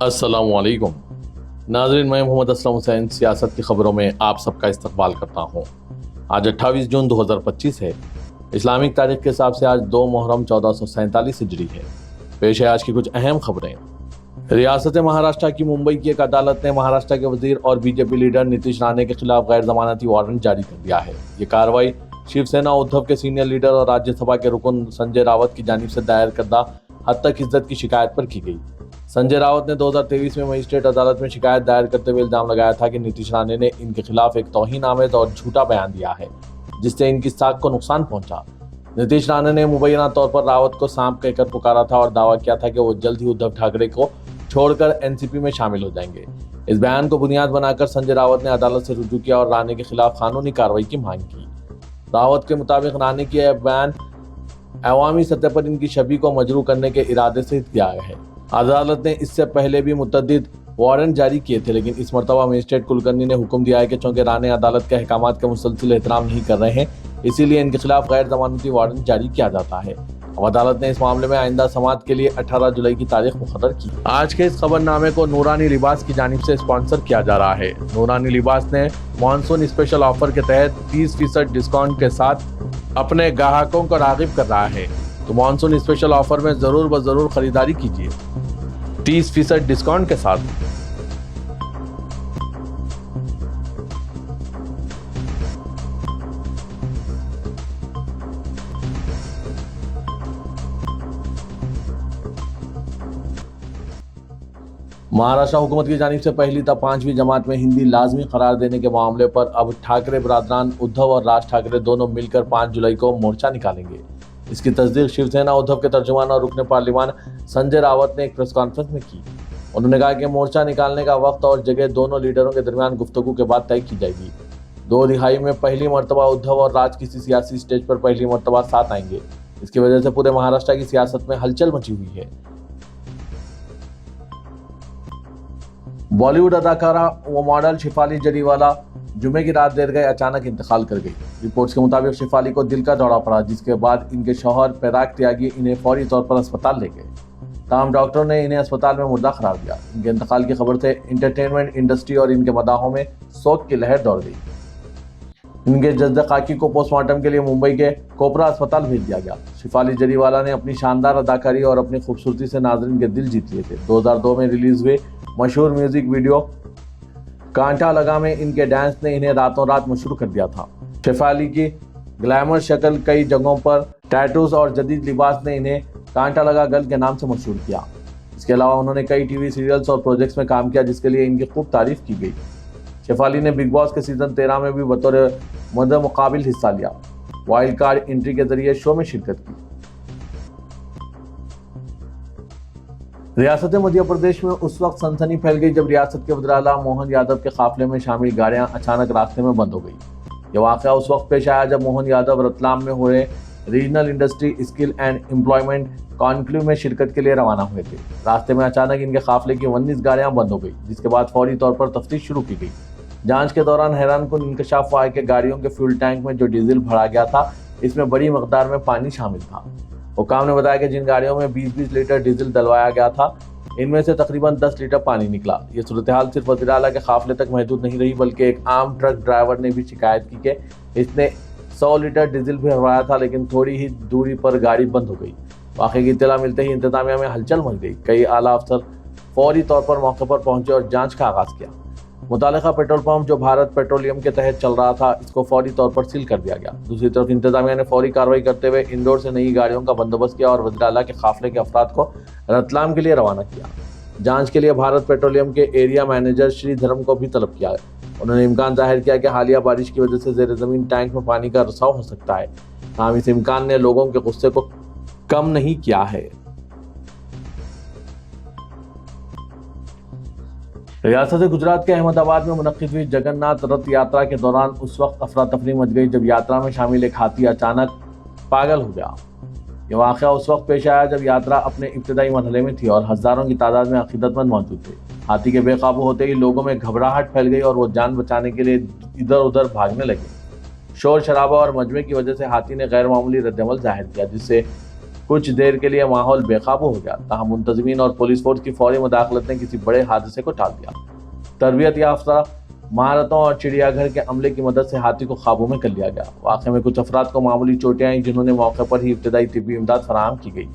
अस्सलामुअलैकुम नाज़रीन, मैं मोहम्मद असलम हुसैन सियासत की खबरों में आप सबका इस्तकबाल करता हूँ। आज 28 जून 2025 है। इस्लामिक तारीख के हिसाब से आज 2 मुहर्रम 1447 हिजरी है। पेश है आज की कुछ अहम खबरें। रियासत महाराष्ट्र की मुंबई की एक अदालत ने महाराष्ट्र के वजीर और बीजेपी लीडर नीतीश राणे के खिलाफ गैर जमानती वारंट जारी कर दिया है। ये कार्रवाई शिवसेना उद्धव के सीनियर लीडर और राज्यसभा के रुकन संजय रावत की जानिब से दायर करदा हद तक इज्जत की शिकायत पर की गई। संजय रावत ने 2023 में मजिस्ट्रेट अदालत में शिकायत दायर करते हुए इल्जाम लगाया था कि नीतीश राणे ने इनके खिलाफ एक तौहीन-आमेज और झूठा बयान दिया है, जिससे इनकी साख को नुकसान पहुंचा। नीतीश राणे ने मुबैना तौर पर रावत को सांप कहकर पुकारा था और दावा किया था कि वो जल्द ही उद्धव ठाकरे को छोड़कर एनसीपी में शामिल हो जाएंगे। इस बयान को बुनियाद बनाकर संजय रावत ने अदालत से रुजू किया और राणे के खिलाफ कानूनी कार्रवाई की मांग की। रावत के मुताबिक राणे की यह बयान अवामी सतह पर इनकी छवि को मजरू करने के इरादे से किया गया है। अदालत ने इससे पहले भी मुतअद्दिद वारंट जारी किए थे, लेकिन इस मरतबा मजिस्ट्रेट कुलकर्णी ने हुक्म दिया है कि चूंकि राणे अदालत के अहकामात का मुसलसिल एहतराम नहीं कर रहे हैं, इसीलिए इनके खिलाफ गैर जमानती वारंट जारी किया जाता है। अब अदालत ने इस मामले में आइंदा समाअत के लिए 18 जुलाई की तारीख मुकर्रर की। आज के इस खबरनामे को नूरानी लिबास की जानिब से स्पॉन्सर किया जा रहा है। नूरानी लिबास ने मानसून स्पेशल ऑफर के तहत 30% डिस्काउंट के साथ अपने ग्राहकों को राग़िब कर रहा है, तो मानसून स्पेशल ऑफर में जरूर व जरूर खरीदारी कीजिए 30% डिस्काउंट के साथ। महाराष्ट्र हुकूमत की जानिब से पहली तब 5वीं जमात में हिंदी लाजमी करार देने के मामले पर अब ठाकरे बरादरान उद्धव और राज ठाकरे दोनों मिलकर 5 जुलाई को मोर्चा निकालेंगे। इसकी तस्दीक शिवसेना उद्धव के तर्जुमान और रुकने पार्लिमान संजय रावत ने एक प्रेस कॉन्फ्रेंस में की। उन्होंने कहा कि मोर्चा निकालने का वक्त और जगह दोनों लीडरों के दरमियान गुफ्तगू के बाद तय की जाएगी। 2 दिहाई में पहली मरतबा उद्धव और राज किसी सियासी स्टेज पर पहली मरतबा साथ आएंगे। इसकी वजह से पूरे महाराष्ट्र की सियासत में हलचल मची हुई है। बॉलीवुड अदाकारा व मॉडल शेफाली जरीवाला जुमे की रात देर गए अचानक इंतकाल कर गई। रिपोर्ट्स के मुताबिक शेफाली को दिल का दौरा पड़ा, जिसके बाद इनके शौहर पैराग त्यागी इन्हें फौरी तौर पर अस्पताल ले गए। तमाम डॉक्टरों ने इन्हें अस्पताल में मुर्दा करार दिया। इनके इंतकाल की खबर से एंटरटेनमेंट इंडस्ट्री और इनके मदाहों में शोक की लहर दौड़ गई। इनके जज्द खाकी को पोस्टमार्टम के लिए मुंबई के कोपरा अस्पताल भेज दिया गया। शेफाली जरीवाला ने अपनी शानदार अदाकारी और अपनी खूबसूरती से नाज़रीन के दिल जीत लिए थे। 2002 में रिलीज हुए मशहूर म्यूजिक वीडियो कांटा लगा में इनके डांस ने इन्हें रातों रात मशहूर कर दिया था। शेफाली की ग्लैमर शक्ल, कई जगहों पर टैटूज और जदीद लिबास ने इन्हें कांटा लगा गर्ल के नाम से मशहूर किया। इसके अलावा उन्होंने कई टीवी सीरियल्स और प्रोजेक्ट्स में काम किया, जिसके लिए इनकी खूब तारीफ की गई। शेफाली ने बिग बॉस के सीजन 13 में भी बतौर मद्दे मुकाबिल हिस्सा लिया। वाइल्ड कार्ड एंट्री के जरिए शो में शिरकत की। रियासत मध्य प्रदेश में उस वक्त सनसनी फैल गई जब रियासत के वज़ीर-ए-आला मोहन यादव के काफिले में शामिल गाड़ियां अचानक रास्ते में बंद हो गई। यह वाक़या उस वक्त पेश आया जब मोहन यादव रतलाम में हो रहे regional industry skill and employment conclave में शिरकत के लिए रवाना हुए थे। रास्ते में अचानक इनके काफिले की 19 गाड़ियां बंद हो गई, जिसके बाद फौरी तौर पर तफ्तीश शुरू की गई। जांच के दौरान हैरानकुन इंकशाफ हुआ है कि गाड़ियों के फ्यूल टैंक में जो डीजल भरा गया था, इसमें बड़ी मकदार में पानी शामिल था। हुकाम ने बताया कि जिन गाड़ियों में 20-20 लीटर डीजल डलवाया गया था, इनमें से तकरीबन 10 लीटर पानी निकला। ये सूरत हाल सिर्फ वज़ीर-ए-आला के काफिले तक महदूद नहीं रही, बल्कि एक आम ट्रक ड्राइवर ने भी शिकायत की कि इसने 100 लीटर डीजल भी भरवाया था, लेकिन थोड़ी ही दूरी पर गाड़ी बंद हो गई। वाक़े की इत्तला मिलते ही इंतजामिया में हलचल मच गई। कई आला अफसर फौरी तौर पर मौके पर पहुंचे और जाँच का आगाज़ किया। मुतालिका पेट्रोल पंप जो भारत पेट्रोलियम के तहत चल रहा था, इसको फौरी तौर पर सील कर दिया गया। दूसरी तरफ इंतजामिया ने फौरी कार्रवाई करते हुए इंदौर से नई गाड़ियों का बंदोबस्त किया और वज़ीर-ए-आला के काफिले के अफराद को रतलाम के लिए रवाना किया। जांच के लिए भारत पेट्रोलियम के एरिया मैनेजर श्रीधरम को भी तलब किया है। उन्होंने इम्कान जाहिर किया कि हालिया बारिश की वजह से ज़ेर ज़मीन टैंक में पानी का रिसाव हो सकता है। ताहम इस इम्कान ने लोगों के गुस्से को कम नहीं किया है। रियासत गुजरात के अहमदाबाद में मुनक्किद हुई जगन्नाथ रथ यात्रा के दौरान उस वक्त अफरा तफरी मच गई जब यात्रा में शामिल एक हाथी अचानक पागल हो गया। यह वाक़या उस वक्त पेश आया जब यात्रा अपने इब्तदाई मरहले में थी और हज़ारों की तादाद में अकीदतमंद मौजूद थे। हाथी के बेकाबू होते ही लोगों में घबराहट फैल गई और वो जान बचाने के लिए इधर उधर भागने लगे। शोर शराबा और मजमे की वजह से हाथी ने गैर मामूली रद्दअमल जाहिर किया, जिससे कुछ देर के लिए माहौल बेकाबू हो गया, तहाँ मुंतजमीन और पुलिस फोर्स की फौरी मुदाखलत ने किसी बड़े हादसे को टाल दिया। तरबियत याफ्ता महारतों और चिड़ियाघर के अमले की मदद से हाथी को काबू में कर लिया गया। वाक़े में कुछ अफराद को मामूली चोटें आई, जिन्होंने मौके पर ही इब्तदाई तिब्बी इमदाद फराहम की गई।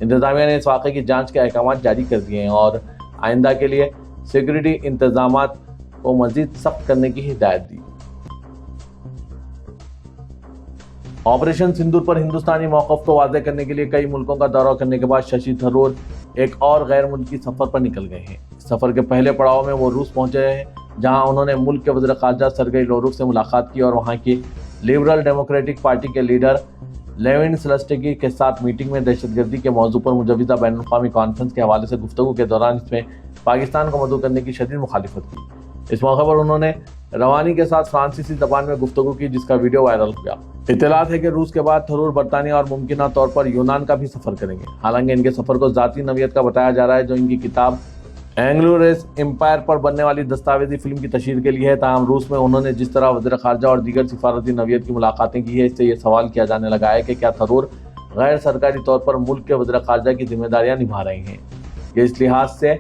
इंतजामिया ने इस वाक़े की जांच के अहकाम जारी कर दिए हैं और आइंदा के लिए सिक्योरिटी इंतजामात को मजीद सख्त करने की हिदायत दी। ऑपरेशन सिंदूर पर हिंदुस्तानी मौक़िफ़ को वाज़ेह करने के लिए कई मुल्कों का दौरा करने के बाद शशि थरूर एक और गैर मुल्की सफ़र पर निकल गए हैं। इस सफ़र के पहले पड़ाव में वो रूस पहुंचे हैं, जहां उन्होंने मुल्क के वज़ीर ख़ारजा सरगेई लोरोव से मुलाकात की और वहां की लिबरल डेमोक्रेटिक पार्टी के लीडर लेविन सलस्टेकी के साथ मीटिंग में दहशतगर्दी के मौजू पर मुजवज़ा बैनुल-अक़वामी कॉन्फ्रेंस के हवाले से गुफ्तगू के दौरान इसमें पाकिस्तान को मदऊ करने की शदीद मुखालिफत की। इस मौके पर उन्होंने रवानी के साथ फ्रांसीसी ज़बान में गुफ्तगू की, जिसका वीडियो वायरल हो गया। इत्तलात है कि रूस के बाद थरूर बरतानिया और मुमकिना तौर पर यूनान का भी सफ़र करेंगे। हालांकि इनके सफ़र को ज़ाती नवियत का बताया जा रहा है, जो इनकी किताब एंग्लो-रेस एम्पायर पर बनने वाली दस्तावेजी फिल्म की तशहीर के लिए है। ताहम रूस में उन्होंने जिस तरह वज़ीर ख़ारजा और दीगर सिफारती नवियत की मुलाकातें की है, इससे ये सवाल किया जाने लगा है कि क्या थरूर गैर सरकारी तौर पर मुल्क के वज़ीर ख़ारजा की जिम्मेदारियाँ निभा रहे हैं। ये इस लिहाज से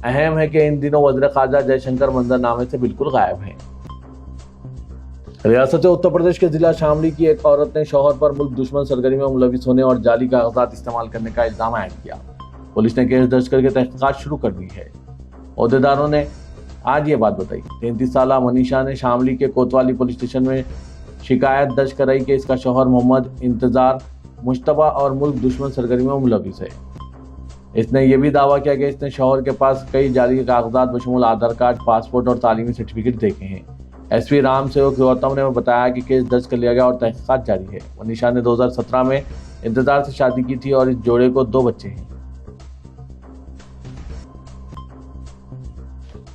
अहम है कि इन दिनों वज़ीर ख़ारजा जयशंकर मंजरनामे से बिल्कुल गायब हैं। रियासत उत्तर प्रदेश के जिला शामली की एक औरत ने शौहर पर मुल्क दुश्मन सरगर्मियों में मुलविस होने और जाली कागजात इस्तेमाल करने का इल्जाम आयद किया। पुलिस ने केस दर्ज करके तहकीकात शुरू कर दी है। ओहदेदारों ने आज ये बात बताई। 33 साला मनीषा ने शामली के कोतवाली पुलिस स्टेशन में शिकायत दर्ज कराई कि इसका शौहर मोहम्मद इंतजार मुश्तबा और मुल्क दुश्मन सरगर्मियों में मुलविस है। इसने यह भी दावा किया कि इसने शौहर के पास कई जाली कागजात बशमूल आधार कार्ड, पासपोर्ट और तालीमी सर्टिफिकेट देखे हैं। एसपी राम सेवक गौतम ने बताया कि केस दर्ज कर लिया गया और तहकीकात जारी है। मनीषा ने 2017 में इंतजार से शादी की थी और इस जोड़े को 2 बच्चे हैं।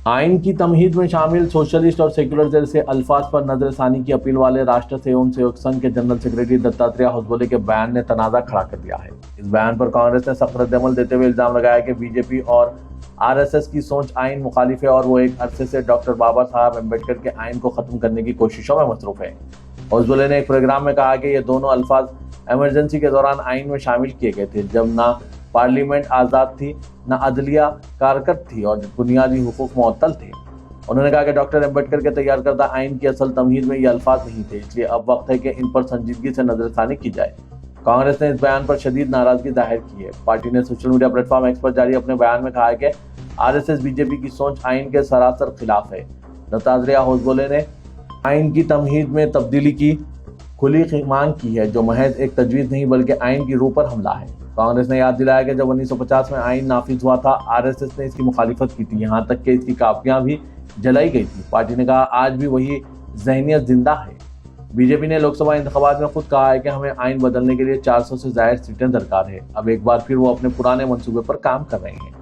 आइन की तमहीद में शामिल सोशलिस्ट और सेक्युलर जैसे अल्फाज पर नजरसानी की अपील वाले राष्ट्र एवं सेवक संघ के जनरल सेक्रेटरी दत्तात्रेय होसबोले के बयान ने तनाज़ा खड़ा कर दिया है। इस बयान पर कांग्रेस ने सख्त रद्द-ए-अमल देते हुए इल्जाम लगाया कि बीजेपी और आरएसएस की सोच आइन मुखालिफ है और वो एक अरसे से डॉक्टर बाबा साहब अम्बेडकर के आइन को खत्म करने की कोशिशों में मसरूफ है। होसबोले ने एक प्रोग्राम में कहा कि ये दोनों अल्फाज इमरजेंसी के दौरान आइन में शामिल किए गए थे, जब ना पार्लियामेंट आज़ाद थी, न अदलिया कारकत थी और बुनियादी हुकूक मुअत्तल थे। उन्होंने कहा कि डॉक्टर अम्बेडकर के तैयार करदा आइन की असल तमहीद में ये अल्फाज नहीं थे, इसलिए अब वक्त है कि इन पर संजीदगी से नजरसानी की जाए। कांग्रेस ने इस बयान पर शदीद नाराजगी जाहिर की है। पार्टी ने सोशल मीडिया प्लेटफॉर्म एक्स पर जारी अपने बयान में कहा है कि आरएसएस बीजेपी की सोच आइन के सरासर खिलाफ है। दत्तात्रेय होसबोले ने आइन की तमहीद में तब्दीली की खुली मांग की है, जो महज एक तजवीज़ नहीं बल्कि आइन की रूह पर हमला है। कांग्रेस ने याद दिलाया कि जब 1950 में आइन नाफिज हुआ था, आरएसएस ने इसकी मुखालिफत की थी, यहाँ तक कि इसकी कापियां भी जलाई गई थी। पार्टी ने कहा आज भी वही ज़हनियत जिंदा है। बीजेपी ने लोकसभा इंतखाबात में खुद कहा है कि हमें आइन बदलने के लिए 400 से ज़ायद सीटें दरकार है। अब एक बार फिर वो अपने पुराने मंसूबे पर काम कर रहे हैं।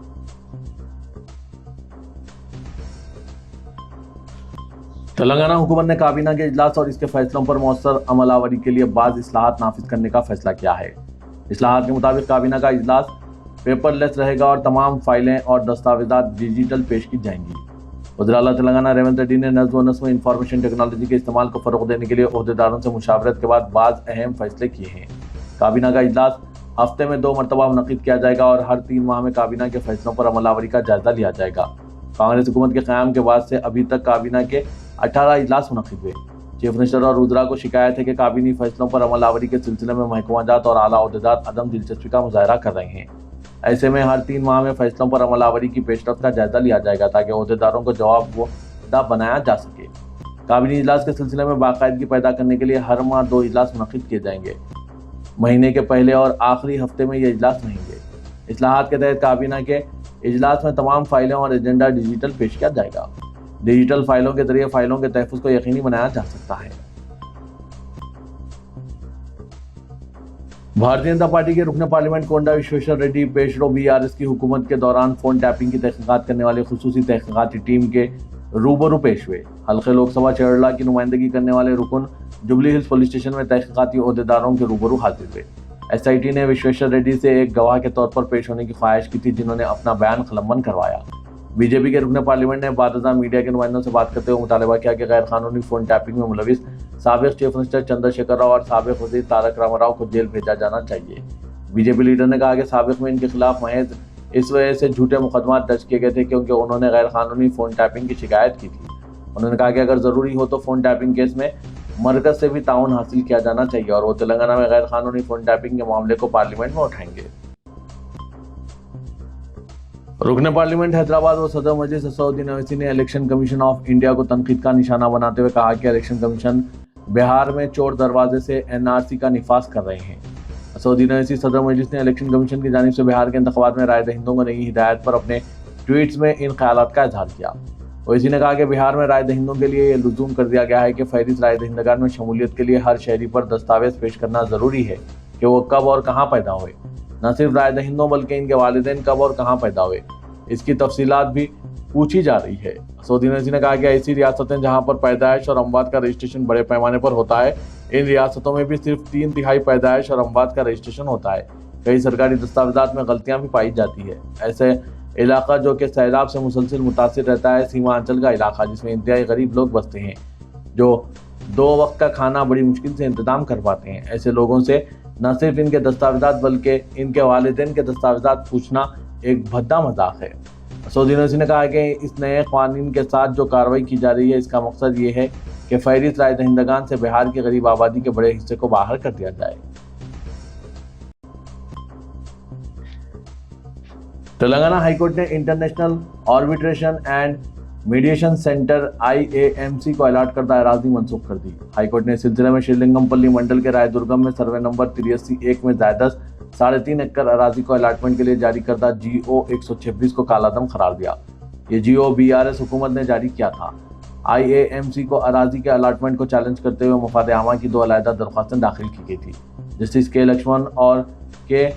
तेलंगाना हुकूमत ने काबीना के इजलास और इसके फैसलों पर मौसर अमलावरी के लिए बाज़ इस्लाहात नाफिज करने का फैसला किया है। इस्लाहात के मुताबिक काबीना का इजलास पेपरलेस रहेगा और तमाम फाइलें और दस्तावेजात डिजिटल पेश की जाएंगी। वज़ीर आला तेलंगाना रेवंत रेड्डी ने नज़्म व नस्म में इंफॉर्मेशन टेक्नोलॉजी के इस्तेमाल को फ़रोग़ देने के लिए ओहदेदारों से मुशावरत के बाद बाज़ अहम फैसले किए हैं। काबीना का इजलास हफ्ते में 2 मरतबा मुनक़िद किया जाएगा और हर 3 माह में काबीना के फैसलों पर अमलावरी का जायजा लिया जाएगा। कांग्रेस हुकूमत के क़याम के बाद से अभी तक काबीना के 18 इजलास मुनक़िद हुए। चीफ मिनिस्टर और वज़रा को शिकायत है कि काबीनी फैसलों पर अमलावरी के सिलसिले में महकमाजात और आला ओहदेदार अदम दिलचस्पी का मुज़ाहरा कर रहे हैं। ऐसे में हर 3 माह में फैसलों पर अमलावरी की पेशरफ्त का जायजा लिया जाएगा ताकि ओहदेदारों को जवाबदेह बनाया जा सके। काबीनी इजलास के सिलसिले में बाकायदगी पैदा करने के लिए हर माह 2 इजलास मुनक़िद किए जाएंगे। महीने के पहले और आखिरी हफ्ते में ये इजलास रहेंगे। इस्लाहात के तहत काबीना के इजलास में तमाम फाइलें और एजेंडा डिजिटल पेश किया जाएगा। डिजिटल फाइलों के जरिए फाइलों के तहफ़्फ़ुज़ को यकीनी बनाया जा सकता है। भारतीय जनता पार्टी के रुकन पार्लियामेंट कोंडा विश्वेश्वर रेड्डी पेशरो बीआरएस की हुकूमत के दौरान फोन टैपिंग की तहकीकात करने वाले खुसूसी तहकीकाती टीम के रूबरू पेश हुए। हल्के लोकसभा चेरला की नुमाइंदगी करने वाले रुकन जुबली हिल्स पुलिस स्टेशन में तहकीकाती ओहदेदारों के रूबरू हाजिर हुए। एसआईटी ने विश्वेश्वर रेड्डी से एक गवाह के तौर पर पेश होने की ख्वाहिश की थी, जिन्होंने अपना बयान कलमबंद करवाया। बीजेपी के रुकन पार्लियामेंट ने बादशाह मीडिया के नुमाइंदों से बात करते हुए मुतालबा किया कि गैर कानूनी फोन टैपिंग में मुलविस साबिक चीफ मिनिस्टर चंद्रशेखर राव और साबिक वजीर तारक रामाराव को जेल भेजा जाना चाहिए। बीजेपी लीडर ने कहा कि साबिक में इनके खिलाफ महज इस वजह से झूठे मुकदमा दर्ज किए गए थे क्योंकि उन्होंने गैर कानूनी फोन टैपिंग की शिकायत की थी। उन्होंने कहा कि अगर जरूरी हो तो फोन टैपिंग केस में मरकज से भी ताउन हासिल किया जाना चाहिए और वो तेलंगाना में गैर कानूनी फोन टैपिंग के मामले को पार्लियामेंट में उठाएंगे। रुकने पार्लियामेंट हैदराबाद व सदर मजलिस असदुद्दीन ओवैसी ने इलेक्शन कमीशन ऑफ इंडिया को तनकीद का निशाना बनाते हुए कहा कि इलेक्शन कमीशन बिहार में चोर दरवाजे से एनआरसी का निफाज कर रहे हैं। असदुद्दीन ओवैसी सदर मजलिस ने इलेक्शन कमीशन की जानिब से बिहार के इंतखाबात में राय दहिंदों को नई हिदायत पर अपने ट्वीट्स में इन ख्यालात का इजहार किया। ओवैसी ने कहा कि बिहार में राय दहिंदों के लिए यह लुज़ूम कर दिया गया है कि फहरिस्त राय दहिंदगान में शमूलियत के लिए हर शहरी पर दस्तावेज पेश करना जरूरी है कि वो कब और कहाँ पैदा हुए। न सिर्फ राय दहिंदों बल्कि इनके वालिदैन कब और कहाँ पैदा हुए इसकी तफसीलात भी पूछी जा रही है। असदुद्दीन ओवैसी ने कहा कि ऐसी रियासतें जहां पर पैदाइश और अमवात का रजिस्ट्रेशन बड़े पैमाने पर होता है, इन रियासतों में भी सिर्फ 3/3 पैदाइश और अमवात का रजिस्ट्रेशन होता है। कई सरकारी दस्तावेजात में गलतियां भी पाई जाती है। ऐसे इलाका जो कि सैलाब से मुसलसिल मुतासिर रहता है, सीमांचल का इलाका जिसमें इंतहाई गरीब लोग बसते हैं, जो 2 वक्त का खाना बड़ी मुश्किल से इंतजाम कर पाते हैं, ऐसे लोगों से न सिर्फ इनके दस्तावेजात बल्कि इनके वालिदैन के दस्तावेजात पूछना एक भद्दा मजाक है। असदुद्दीन ओवैसी ने कहा कि इस नए कानून के साथ जो कार्रवाई की जा रही है इसका मकसद ये है कि फहरिस्त राय दहिंदगान से बिहार की गरीब आबादी के बड़े हिस्से को बाहर कर दिया जाए। तेलंगाना हाईकोर्ट ने international arbitration and mediation centre IAMC को अलॉट करदा अराजी मनसूख कर दी। हाईकोर्ट ने इस सिलसिले में श्रीलिंगमपल्ली मंडल के रायदुर्गम में सर्वे नंबर 83-1 में जायदस 3.5 एकड़ अराजी को अलॉटमेंट के लिए जारी करदा GO 126 को कालादम करार दिया। ये GO BRS हुकूमत ने जारी किया था। IAMC को अराजी के अलॉटमेंट को चैलेंज करते हुए मुफाद आमा की 2 अलहदा दरख्वास्तें दाखिल की गई थी। जस्टिस के लक्ष्मण और के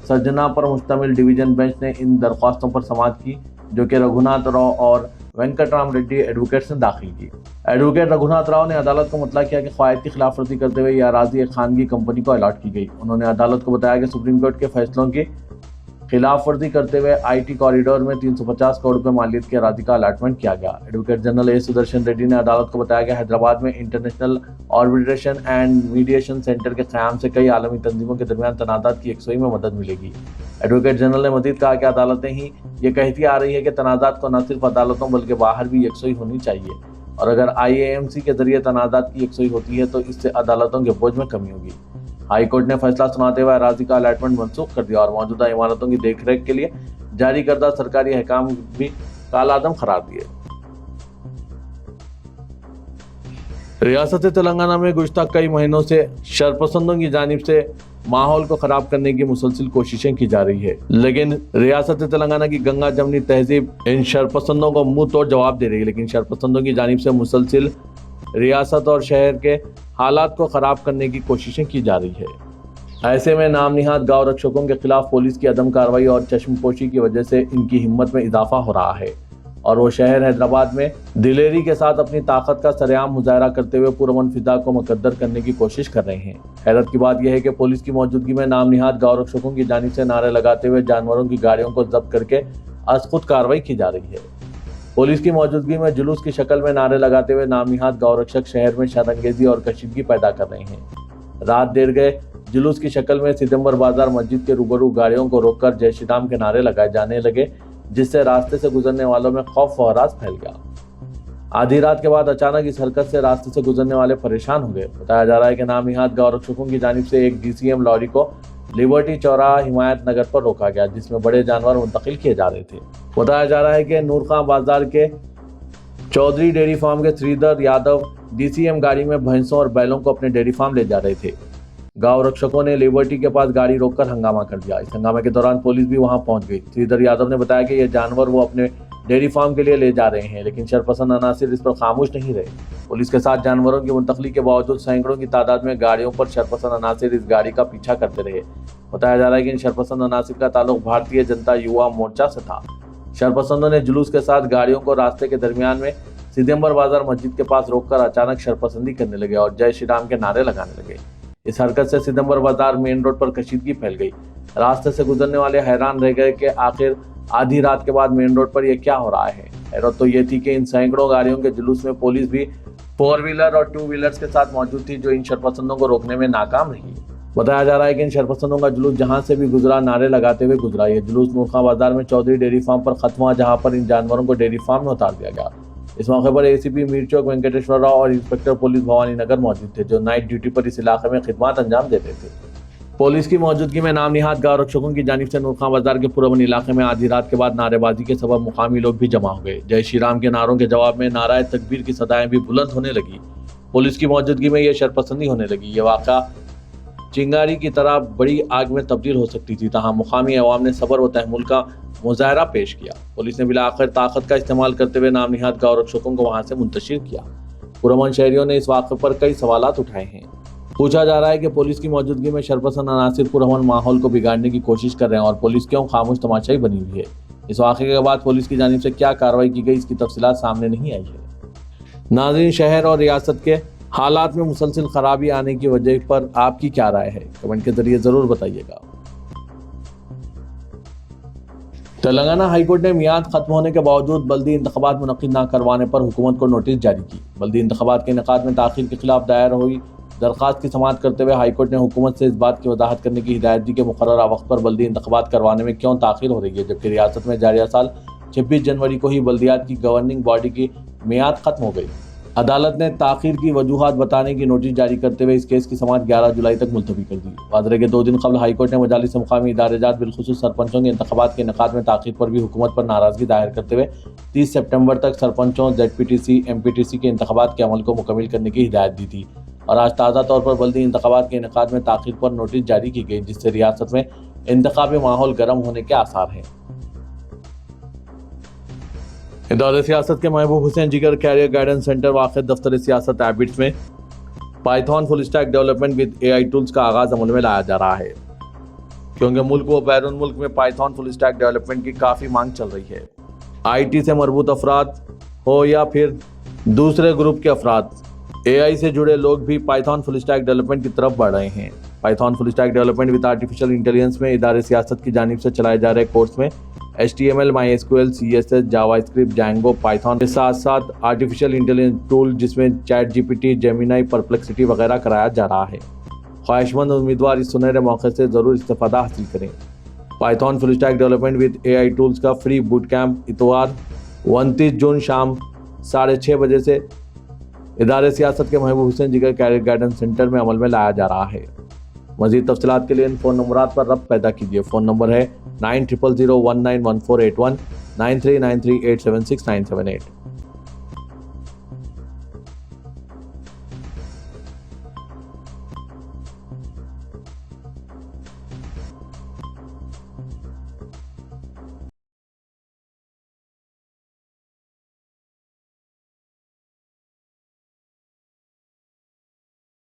सजना पर मुश्तमिल डिवीजन बेंच ने इन दरख्वास्तों पर समाअत की जो कि रघुनाथ राव और वेंकटराम रेड्डी एडवोकेट्स ने दाखिल की। एडवोकेट रघुनाथ राव ने अदालत को मुतला किया कि क़वायद की खिलाफवर्जी करते हुए यह अराजी एक खानगी कंपनी को अलॉट की गई। उन्होंने अदालत को बताया कि सुप्रीम कोर्ट के फैसलों की खिलाफवर्जी करते हुए IT कॉरिडोर में 350 करोड़ रुपए मालियत की अराजी का अलॉटमेंट किया गया। Advocate general A Sudarshan Reddy ने अदालत को बताया कि हैदराबाद में international arbitration and mediation centre के क़याम से कई आलमी तंजीमों के दरमियान तनाज़ात की यकसुई में मदद मिलेगी। एडवोकेट जनरल ने मजीद कहा कि अदालतें ही ये कहती आ रही है कि तनाज़ात को न सिर्फ अदालतों बल्कि बाहर भी यकसुई होनी चाहिए और अगर IAMC के जरिए तनाज़ात की यकसुई होती है तो इससे अदालतों के बोझ में कमी होगी। हाई कोर्ट ने फैसला सुनाते हुए अराजी का अलॉटमेंट मनसूख कर दिया और मौजूदा इमारतों की देखरेख के लिए जारी करदा सरकारी अहकाम भी कालादम करार दिए। रियासत तेलंगाना में गुज़श्ता कई महीनों से शरपसंदों की जानिब से माहौल को खराब करने की मुसलसिल कोशिशें की जा रही है, लेकिन रियासत तेलंगाना की गंगा जमनी तहजीब इन शरपसंदों को मुंह तोड़ जवाब दे रही है। लेकिन शरपसंदों की जानिब से मुसलसिल रियासत और शहर के हालात को ख़राब करने की कोशिशें की जा रही है। ऐसे में नाम निहाद गांव रक्षकों के खिलाफ पुलिस की अदम कार्रवाई और चश्मपोशी की वजह से इनकी हिम्मत में इजाफा हो रहा है और वो शहर हैदराबाद में दिलेरी के साथ अपनी ताकत का सरेआम मुजाहरा करते हुए पुरअमन फिजा को मुकद्दर करने की कोशिश कर रहे हैं। हैरत की बात यह है कि पुलिस की मौजूदगी में नाम निहाद गांव रक्षकों की जानिब से नारे लगाते हुए जानवरों की गाड़ियों को जब्त करके अज़खुद कार्रवाई की जा रही है। पुलिस की मौजूदगी में जुलूस की शक्ल में नारे लगाते हुए नामनिहाद गांव रक्षक शहर में शरंगेजी और कशीदगी पैदा कर रहे हैं। रात देर गए जुलूस की शक्ल में सितंबर बाजार मस्जिद के रूबरू गाड़ियों को रोककर जय श्री राम के नारे लगाए जाने लगे, जिससे रास्ते से गुजरने वालों में खौफ व हरास फैल गया। आधी रात के बाद अचानक इस हरकत से रास्ते से गुजरने वाले परेशान हो गए। बताया जा रहा है कि नामनिहाद गांव रक्षकों की जानिब से एक DCM लॉरी को लिबर्टी चौराहा हिमायत नगर पर रोका गया, जिसमें बड़े जानवर मुंतकिल किए जा रहे थे। बताया जा रहा है कि नूर खां बाजार के चौधरी डेयरी फार्म के श्रीधर यादव DCM गाड़ी में भैंसों और बैलों को अपने डेयरी फार्म ले जा रहे थे। गांव रक्षकों ने लिबर्टी के पास गाड़ी रोककर हंगामा कर दिया। इस हंगामे के दौरान पुलिस भी वहां पहुंच गई। श्रीधर यादव ने बताया कि ये जानवर वो अपने डेयरी फार्म के लिए ले जा रहे हैं, लेकिन शरपसंद अनासिर इस पर खामोश नहीं रहे। पुलिस के साथ जानवरों की मुंतकली के बावजूद सैकड़ों की तादाद में गाड़ियों पर शरपसंद अनासिर इस गाड़ी का पीछा करते रहे। बताया जा रहा है कि इन शरपसंद अनासिर का ताल्लुक भारतीय जनता युवा मोर्चा से था। शरपसंदों ने जुलूस के साथ गाड़ियों को रास्ते के दरमियान में सितंबर बाजार मस्जिद के पास रोककर अचानक शरपसंदी करने लगे और जय श्री राम के नारे लगाने लगे। इस हरकत से सितंबर बाजार मेन रोड पर कशीदगी फैल गई। रास्ते से गुजरने वाले हैरान रह गए कि आखिर आधी रात के बाद मेन रोड पर यह क्या हो रहा है। हैरत तो ये थी कि इन सैकड़ों गाड़ियों के जुलूस में पुलिस भी 4 व्हीलर और 2 व्हीलर्स के साथ मौजूद थी, जो इन शरपसंदों को रोकने में नाकाम रही। बताया जा रहा है कि इन शरपसंदों का जुलूस जहां से भी गुजरा नारे लगाते हुए गुजरा। ये जुलूस नूरखां बाजार में चौधरी डेयरी फार्म पर खत्म हुआ, जहां पर इन जानवरों को डेयरी फार्म में उतार दिया गया। इस मौके पर एसीपी मीरचौक वेंकटेश्वर राव और इंस्पेक्टर पुलिस भवानी नगर मौजूद थे, जो नाइट ड्यूटी पर इस इलाके में खिदमत अंजाम देते थे। पुलिस की मौजूदगी में नाम निहाद गांव रक्षकों की जानिब से नूरखां बाजार के पुरअमन इलाके में आधी रात के बाद नारेबाजी के सबब मुकामी लोग भी जमा हो गए। जय श्री राम के नारों के जवाब में नाराए तकबीर की सदाएं भी बुलंद होने लगी। पुलिस की मौजूदगी में यह शरपसंदी होने लगी। ये वाक़ा चिंगारी की तरह बड़ी आग में तब्दील हो सकती थी, तहाँ मुकामी अवाम ने सब्र व तहम्मुल का मुजाहरा पेश किया। पुलिस ने बिला आखिर ताकत का इस्तेमाल करते हुए नाम निहाद गांव रक्षकों को वहां से मुंतशिर किया। पुरअमन शहरियों ने इस वाक़े पर कई सवालात उठाए हैं। पूछा जा रहा है कि पुलिस की मौजूदगी में शरपसंद अनासिर पुरअमन माहौल को बिगाड़ने की कोशिश कर रहे हैं और पुलिस क्यों खामोश तमाशाई बनी हुई है। इस वाक़े के बाद पुलिस की जानिब से क्या कार्रवाई की गई, इसकी तफसीलात सामने नहीं आई है। नाज़रीन, शहर और रियासत के हालात में मुसलसल खराबी आने की वजह पर आपकी क्या राय है, कमेंट के जरिए जरूर बताइएगा। तेलंगाना हाईकोर्ट ने मियाद खत्म होने के बावजूद बल्दी इंतखाबात मुनक्किद न करवाने पर हुकूमत को नोटिस जारी की। बल्दी इंतखाबात के इनेकाद में ताख़ीर के खिलाफ दायर हुई दरख्वास्त की समाअत करते हुए हाईकोर्ट ने हुकूमत से इस बात की वजाहत करने की हिदायत दी कि मुकर्ररा वक्त पर बल्दी इंतखाबात करवाने में क्यों ताख़ीर हो रही है, जबकि रियासत में जारिया साल 26 जनवरी को ही बल्दियात की गवर्निंग बॉडी की मियाद खत्म हो गई। अदालत ने ताख़ीर की वजूहात बताने की नोटिस जारी करते हुए इस केस की समाअत 11 जुलाई तक मुलतवी कर दी। वादरे के 2 दिन कबल हाईकोर्ट ने मजालिस मुकामी इदारेजात बिलखुसूस सरपंचों के इंतखाबात के इनेकाद में ताख़ीर पर भी हुकूमत पर नाराज़गी जाहिर करते हुए 30 सितंबर तक सरपंचों, ZPTC, MPTC के इंतखाबात के अमल को मुकम्मल करने की हिदायत दी थी। और आज ताज़ा तौर पर बल्दी इंतखाबात के इनेकाद में ताख़ीर पर नोटिस जारी की गई, जिससे रियासत में इंतखाबी माहौल गर्म होने के आसार हैं। इदारे सियासत के महबूब हुसैन जिगर कैरियर गाइडेंस सेंटर वाक़ दफ्तर सियासत एबिट्स में Python full stack development with AI tools का आगाज़ अमल में लाया जा रहा है, क्योंकि मुल्क व बैरून मुल्क में पाइथन फुल स्टैक डेवलपमेंट की काफ़ी मांग चल रही है। IT से मरबूत अफराद हो या फिर दूसरे ग्रुप के अफराद, AI से जुड़े लोग भी पाइथन फुल स्टैक डेवलपमेंट की तरफ बढ़ रहे हैं। Python full stack development with artificial intelligence में इदारे सियासत की जानिब से चलाए जा रहे कोर्स में HTML, MySQL, CSS, JavaScript, Django, Python के साथ साथ आर्टिफिशियल इंटेलिजेंस टूल जिसमें ChatGPT, Gemini, परप्लेक्सिटी वगैरह कराया जा रहा है। ख्वाहिशमंद उम्मीदवार इस सुनहरे मौके से ज़रूर इस्तेफादा हासिल करें। Python full stack development with AI tools का फ्री बूट कैंप इतवार 29 जून शाम 6:30 बजे से इदारे सियासत के महबूब हुसैन जिगर कैरियर गाइडेंस सेंटर में अमल में लाया जा रहा है। मज़ीद तफसीलात के लिए इन फ़ोन नंबरात पर रब्त पैदा कीजिए। फ़ोन नंबर है 9000191481, 9393876978।